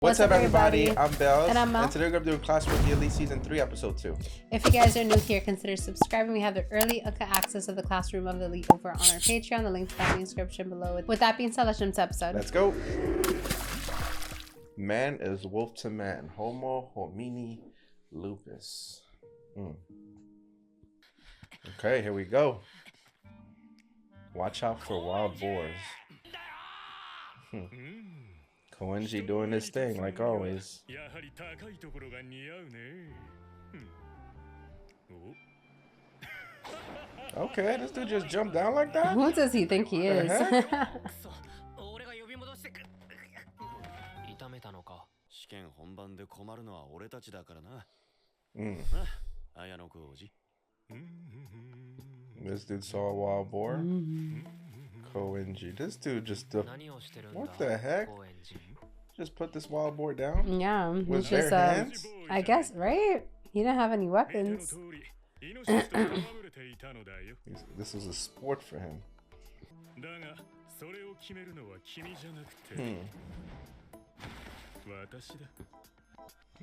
What's up, everybody? I'm Belz. And I'm Mel. And today we're going to do a Classroom of the Elite Season 3, Episode 2. If you guys are new here, consider subscribing. We have the early access of the Classroom of the Elite over on our Patreon. The link to that in the description below. With that being said, let's jump to episode. Let's go. Man is wolf to man. Homo homini lupus. Okay, here we go. Watch out for wild boars. Koenji doing his thing, like always. Okay, this dude just jumped down like that? Who does he think he is? This dude saw a wild boar. Koenji. This dude just... what the heck? Just put this wild boar down? Yeah. With He's bare hands? I guess, right? He didn't have any weapons. This was a sport for him.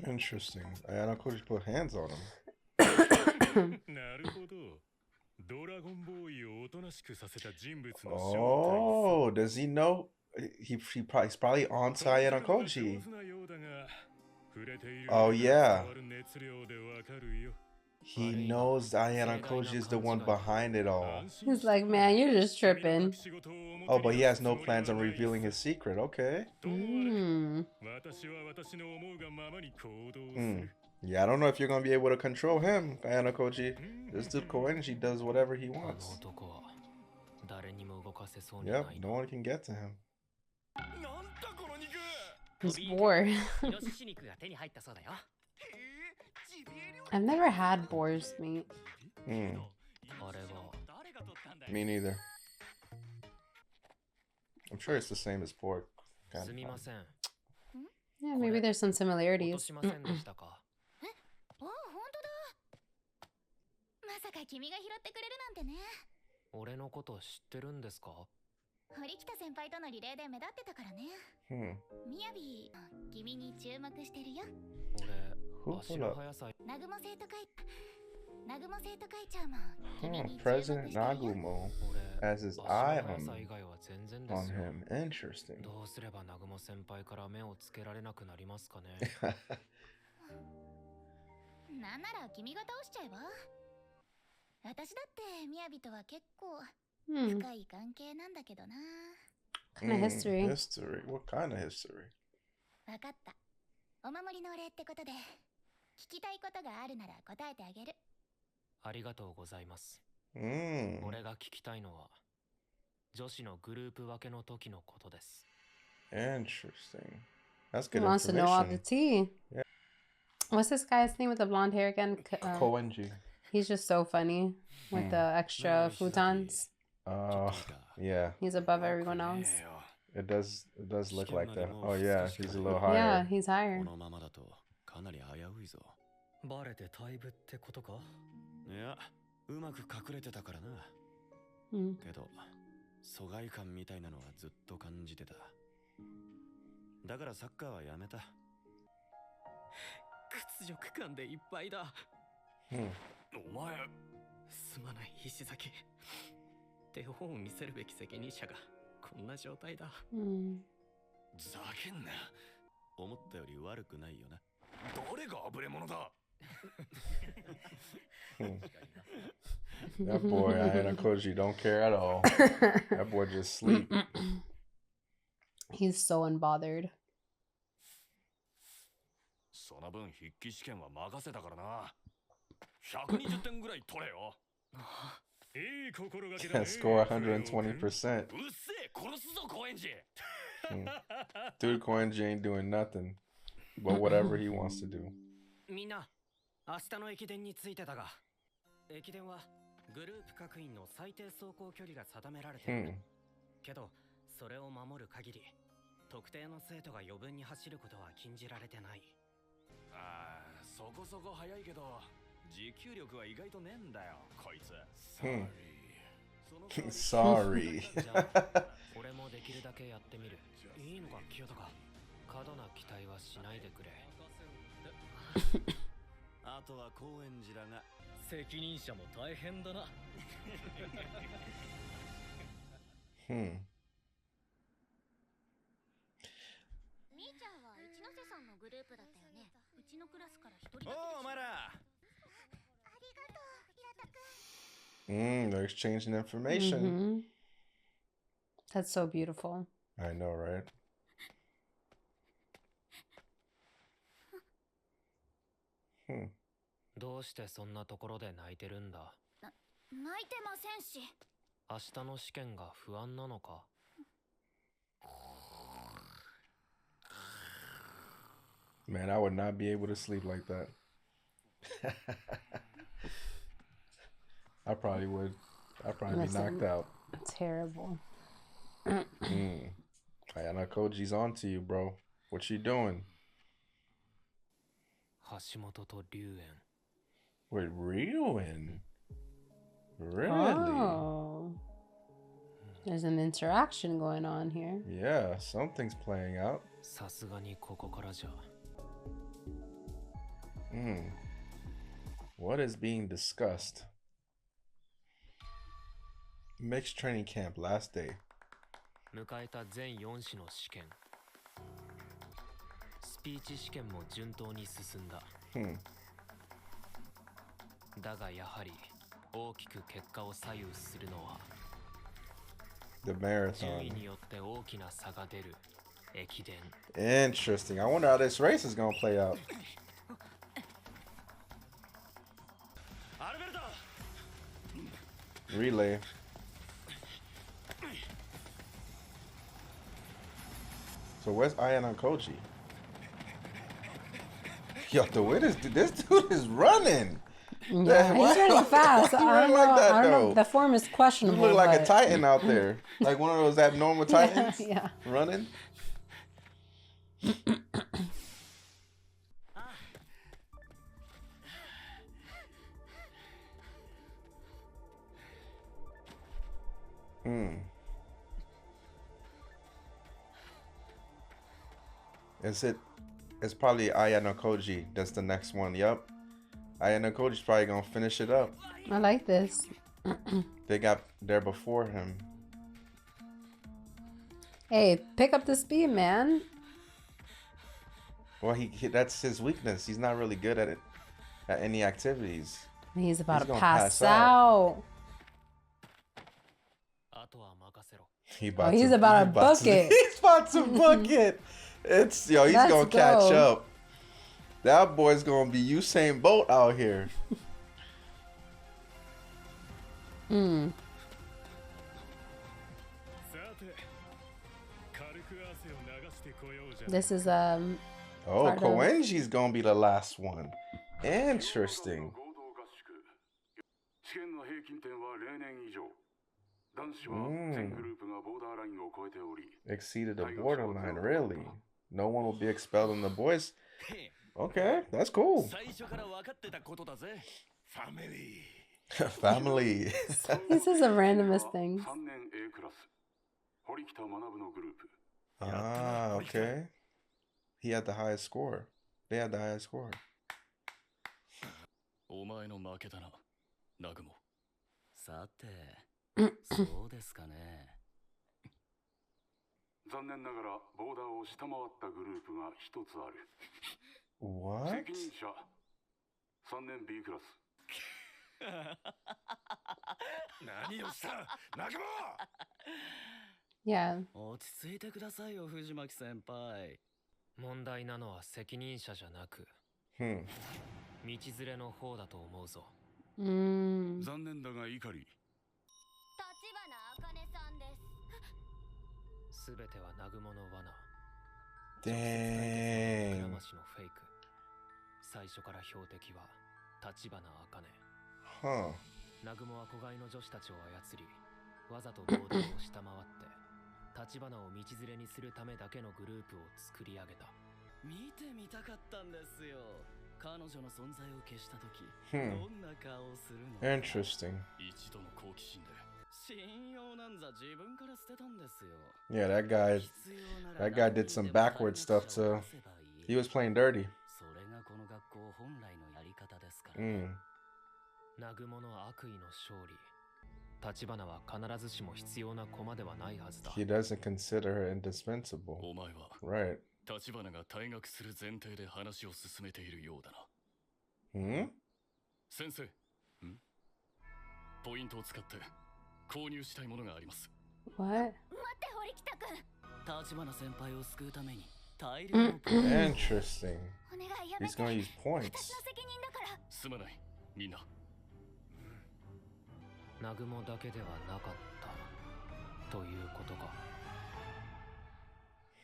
Interesting. I could put hands on him. Oh, does he know? He's probably on Sayana Koji. Oh yeah. He knows Ayana Koji is the one behind it all. He's like, man, you're just tripping. Oh, but he has no plans on revealing his secret. Okay. Yeah, I don't know if you're gonna be able to control him, Ayana Koji. This dude Koenji does whatever he wants. Yep, no one can get to him. He's bored. I've never had boar's meat. Me neither. I'm sure it's the same as pork. Yeah, maybe there's some similarities. President Nagumo has his eye on him. Interesting. Kind of history. History? What kind of history? Interesting. That's good. He wants to know all the tea. Yeah. What's this guy's name with the blonde hair again? Koenji. He's just so funny with the extra futons. Yeah. He's above everyone else. It does look like that. Oh yeah, he's a little higher. Yeah, he's higher. That boy, Ayana Koji, don't care at all. That boy just sleep. He's so unbothered. Score 120%. Dude, Koenji ain't doing nothing but whatever he wants to do. Sorry. They're exchanging information. That's so beautiful. I know, right? Man, I would not be able to sleep like that. I probably would. I'd probably be knocked out. Terrible. Ayana Koji's on to you, bro. What you doing? Wait, Ryuen? Really? Oh. There's an interaction going on here. Yeah, something's playing out. What is being discussed? Mixed training camp, last day. 迎えた全4種の試験。スピーチ試験も順当に進んだ。だがやはり大きく結果を左右するのは The marathon. 順位によって大きな差が出る駅伝。Interesting. I wonder how this race is gonna play out. Relay. So where's Ayana Koji? Yo, the way this dude is running. Yeah, he's running fast. I don't know. The form is questionable. You look like a Titan out there. Like one of those abnormal Titans. Yeah. Running. It's probably Ayano Koji. That's the next one. Yep. Ayano Koji's probably gonna finish it up. I like this. They got there before him. Hey, pick up the speed, man. Well, he that's his weakness. He's not really good at it, at any activities. He's about to pass out. He's about to book it. He's about to book it. He's gonna catch up. That boy's gonna be Usain Bolt out here. This is Oh, Koenji's gonna be the last one. Interesting. Exceeded the borderline, really. No one will be expelled in the boys. Okay, that's cool. Family. This is the randomest thing. Ah, okay. He had the highest score. They had the highest score. お前の負けだな、ナグモ。さて、そうですかね。残念ながらボーダーを下回ったグループが一つある。What? 責任者、3年 B クラス。何をした、ナグモ！Yeah. 落ち着いてくださいよ、藤巻先輩。問題なのは責任者じゃなく、道連れの方だと思うぞ。残念だが怒り。立花茜さんです。すべては南雲の罠。Dang. 倉町のフェイク。最初から標的は立花茜。南雲は子飼いの女子たちを操り、わざとボーダーを下回って。立花を道連れにするためだけのグループを作り上げた。見てみたかったんですよ。彼女の存在を消したとき、どんな顔をするの？ Interesting. 一度の好奇心で Yeah, that guy did some backward stuff too. He was playing dirty. Mm. He doesn't consider her indispensable. Right. Hmm? What? Interesting. He's gonna use points.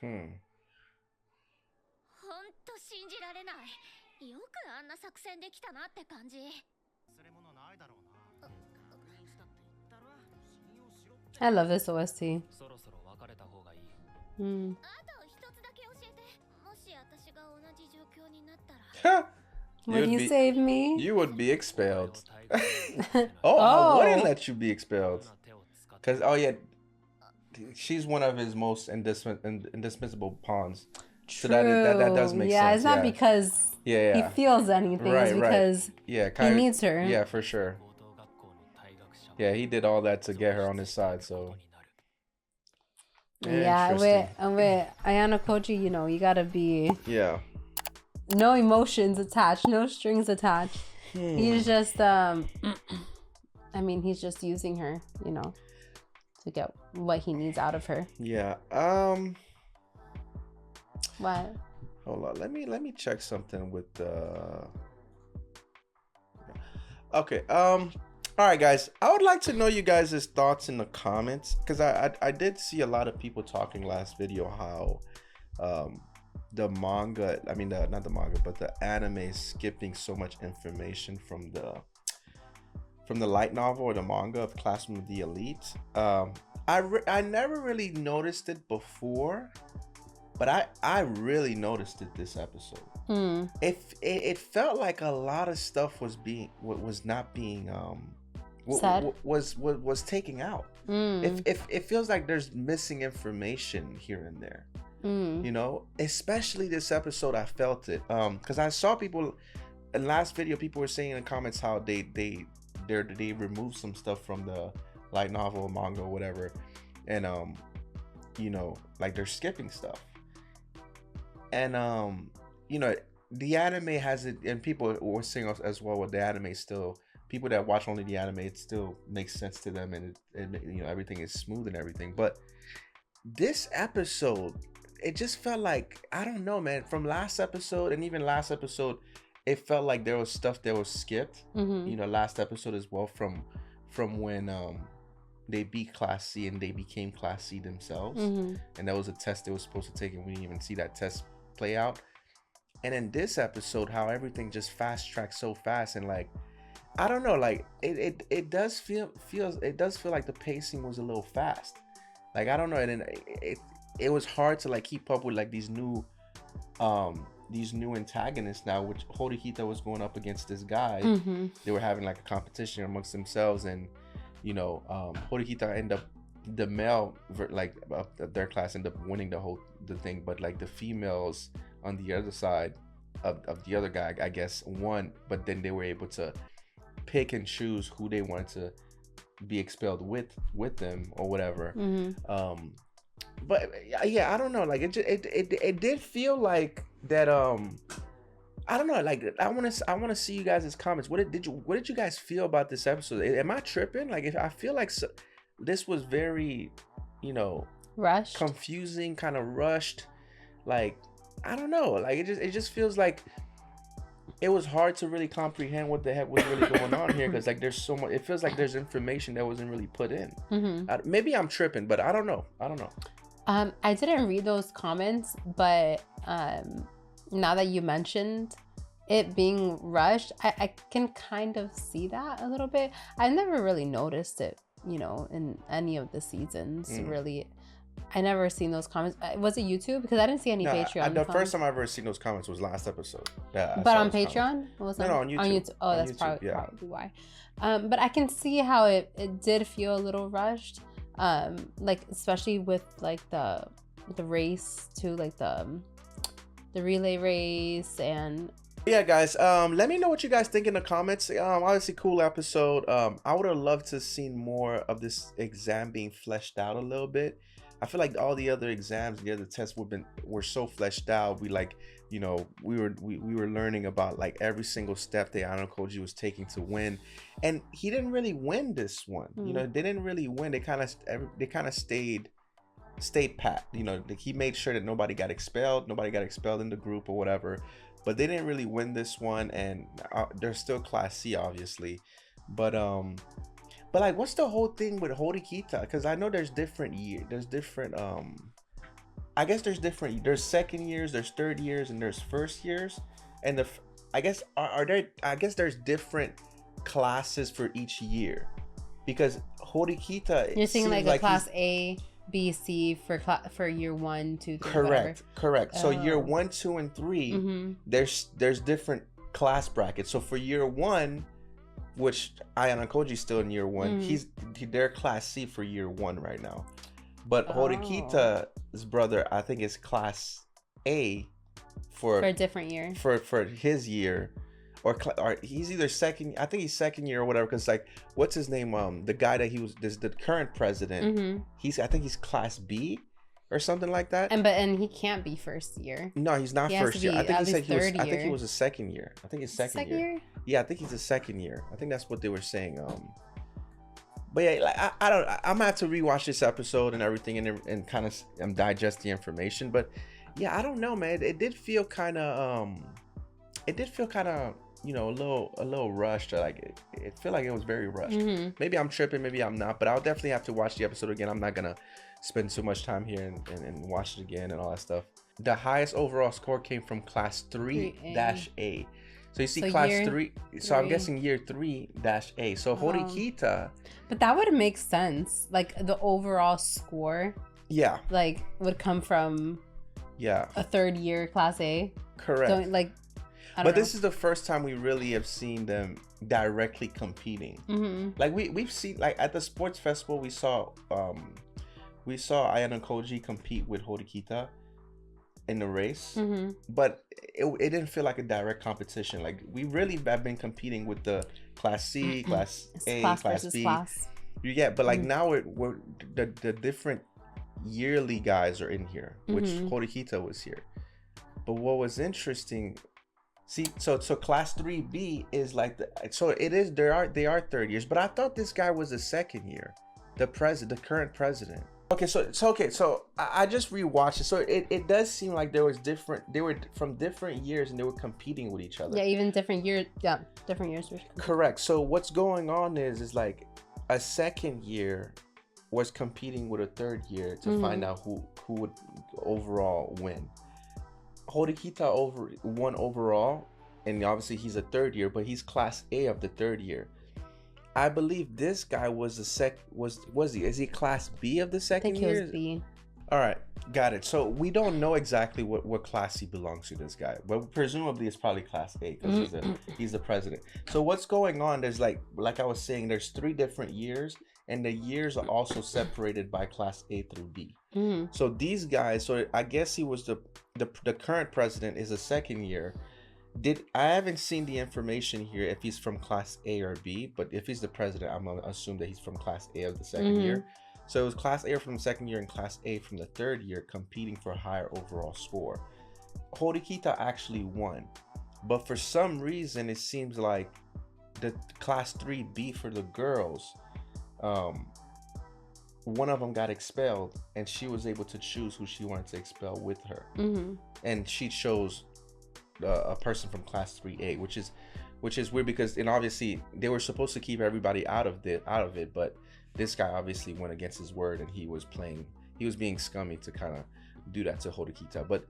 Hmm. I love this OST. Would you save me? You would be expelled. I wouldn't let you be expelled. Because, oh yeah, she's one of his most indispensable pawns. True. So that does make sense. Yeah, it's not because he feels anything. It's because he needs her. Yeah, for sure. Yeah, he did all that to get her on his side, so... Yeah, with Ayano Koji, you know, you gotta be... Yeah. No emotions attached, no strings attached. He's just, I mean, he's just using her, you know, to get what he needs out of her. Yeah. What? Hold on. Let me check something with Okay. All right, guys. I would like to know you guys' thoughts in the comments, because I did see a lot of people talking last video how the manga, I mean, not the manga, but the anime is skipping so much information from the light novel or the manga of Classroom of the Elite. I never really noticed it before, but I really noticed it this episode. It felt like a lot of stuff was not being said, was taken out. It feels like there's missing information here and there. You know, especially this episode, I felt it. Because I saw people in last video, people were saying in the comments how they removed some stuff from the light novel, manga, or whatever, and you know, like they're skipping stuff. And you know, the anime has it, and people were saying as well with the anime still. People that watch only the anime, it still makes sense to them, and it you know, everything is smooth and everything. But this episode, it just felt like, I don't know, man. From last episode and even last episode, it felt like there was stuff that was skipped. You know, last episode as well, from when they beat Class C and they became Class C themselves, and that was a test they were supposed to take, and we didn't even see that test play out. And in this episode, how everything just fast tracked so fast, and like, I don't know, like it does feel like the pacing was a little fast. Like, I don't know, and it was hard to like keep up with like these new antagonists now, which Horihita was going up against this guy. They were having like a competition amongst themselves, and you know, Horihita ended up, the male like their class ended up winning the thing, but like the females on the other side of the other guy, I guess, won, but then they were able to pick and choose who they wanted to be expelled with them or whatever. But yeah, I don't know, like it did feel like that. I don't know, like I want to see you guys' comments. What did you guys feel about this episode? Am I tripping? Like, if I feel like this was very, you know, rushed, confusing, kind of rushed. Like, I don't know, like it just feels like it was hard to really comprehend what the heck was really going on here, because like there's so much. It feels like there's information that wasn't really put in. Maybe I'm tripping, but I don't know. I didn't read those comments, but now that you mentioned it being rushed, I can kind of see that a little bit. I never really noticed it, you know, in any of the seasons, really. I never seen those comments. Was it YouTube? Because I didn't see any Patreon. The first time I ever seen those comments was last episode. But on Patreon? No, on YouTube. On YouTube. Oh, that's YouTube, probably why. But I can see how it did feel a little rushed. Like especially with like the race too, like the relay race. And yeah, guys, let me know what you guys think in the comments. Obviously cool episode. I would have loved to seen more of this exam being fleshed out a little bit. I feel like all the other exams, the other tests were so fleshed out. We like, you know, we were learning about like every single step that Ayano Koji was taking to win, and he didn't really win this one. You know, they didn't really win. They kind of stayed pat. You know, he made sure that nobody got expelled in the group or whatever. But they didn't really win this one, and they're still Class C, obviously. But like, what's the whole thing with Horikita? Because I know there's different years. There's different I guess there's second years, there's third years, and there's first years. And I guess there's different classes for each year. Because Horikita, you're saying like a class A, B, C for year 1, 2, 3. Correct. So year 1, 2, and 3, there's different class brackets. So for year 1, which Ayano Koji's still in year 1, they're class C for year 1 right now. But Horikita's brother, I think, is class A for a different year. For his year, or he's either second. I think he's second year or whatever. Because like, what's his name? The guy that the current president. I think he's class B or something like that. And he can't be first year. No, he's not first year. I think he said I think he was a second year. I think it's second year. Yeah, I think he's a second year. I think that's what they were saying. But yeah, like I'm gonna have to rewatch this episode and everything and kind of digest the information. But yeah, I don't know, man. It did feel kind of you know, a little rushed. Like it felt like it was very rushed. Maybe I'm tripping, maybe I'm not. But I'll definitely have to watch the episode again. I'm not gonna spend too much time here and watch it again and all that stuff. The highest overall score came from class 3-A. So you see class 3. So I'm guessing year 3-A. So Horikita. But that would make sense. Like the overall score. Yeah. Like would come from. Yeah. A third year class A. Correct. I don't know. This is the first time we really have seen them directly competing. Like we've seen, like at the sports festival, we saw Ayano Koji compete with Horikita in the race, but it didn't feel like a direct competition. Like we really have been competing with the class C, class A, class B. Yeah, but like now we're the different yearly guys are in here, which Horikita was here. But what was interesting, see, so class 3B is like they are third years, but I thought this guy was a second year, the current president. So I just rewatched it. So it does seem like they were from different years and they were competing with each other. Yeah, even different years. Yeah, different years. Correct. So what's going on is like a second year was competing with a third year to find out who would overall win. Horikita won overall, and obviously he's a third year, but he's class A of the third year. I believe this guy was is he class B of the second year? I think he was B. All right, got it. So we don't know exactly what class he belongs to, this guy, but presumably it's probably class A because he's the president. So what's going on? There's like I was saying, there's 3 different years, and the years are also separated by class A through B. So these guys, so I guess he was the current president is a second year. I haven't seen the information here if he's from class A or B, but if he's the president, I'm gonna assume that he's from class A of the second year. So it was class A from the second year and class A from the third year competing for a higher overall score. Horikita actually won, but for some reason it seems like the class 3B for the girls, one of them got expelled, and she was able to choose who she wanted to expel with her, and she chose a person from class 3A, which is weird because, and obviously they were supposed to keep everybody out of it, but this guy obviously went against his word, and he was being scummy to kind of do that to Horikita. But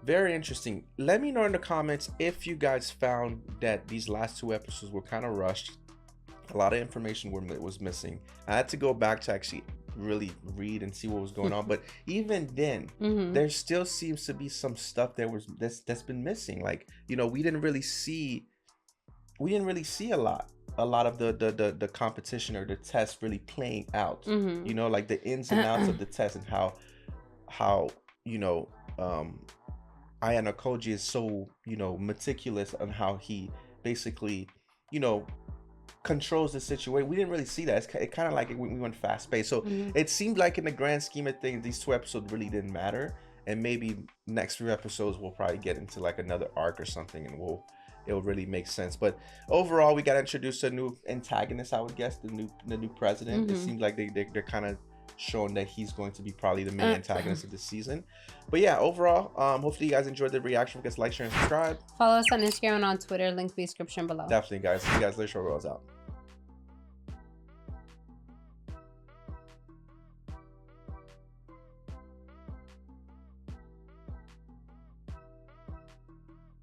very interesting. Let me know in the comments if you guys found that these last 2 episodes were kind of rushed. A lot of information was missing. I had to go back to actually really read and see what was going on. But even then, there still seems to be some stuff that's been missing. Like, you know, we didn't really see a lot of the competition or the test really playing out. You know, like the ins and outs of the test, and how you know, Ayano Koji is so, you know, meticulous on how he basically, you know, controls the situation. We didn't really see that. It kind of like we went fast paced. So it seemed like in the grand scheme of things, these 2 episodes really didn't matter. And maybe next 3 episodes we'll probably get into like another arc or something, and it'll really make sense. But overall, we got introduced to a new antagonist, I would guess, the new president. It seems like they're kind of showing that he's going to be probably the main antagonist of the season. But yeah, overall, hopefully you guys enjoyed the reaction. Don't forget to like, share, and subscribe. Follow us on Instagram and on Twitter. Link in the description below. Definitely, guys. See you guys later. StruckByBelz out.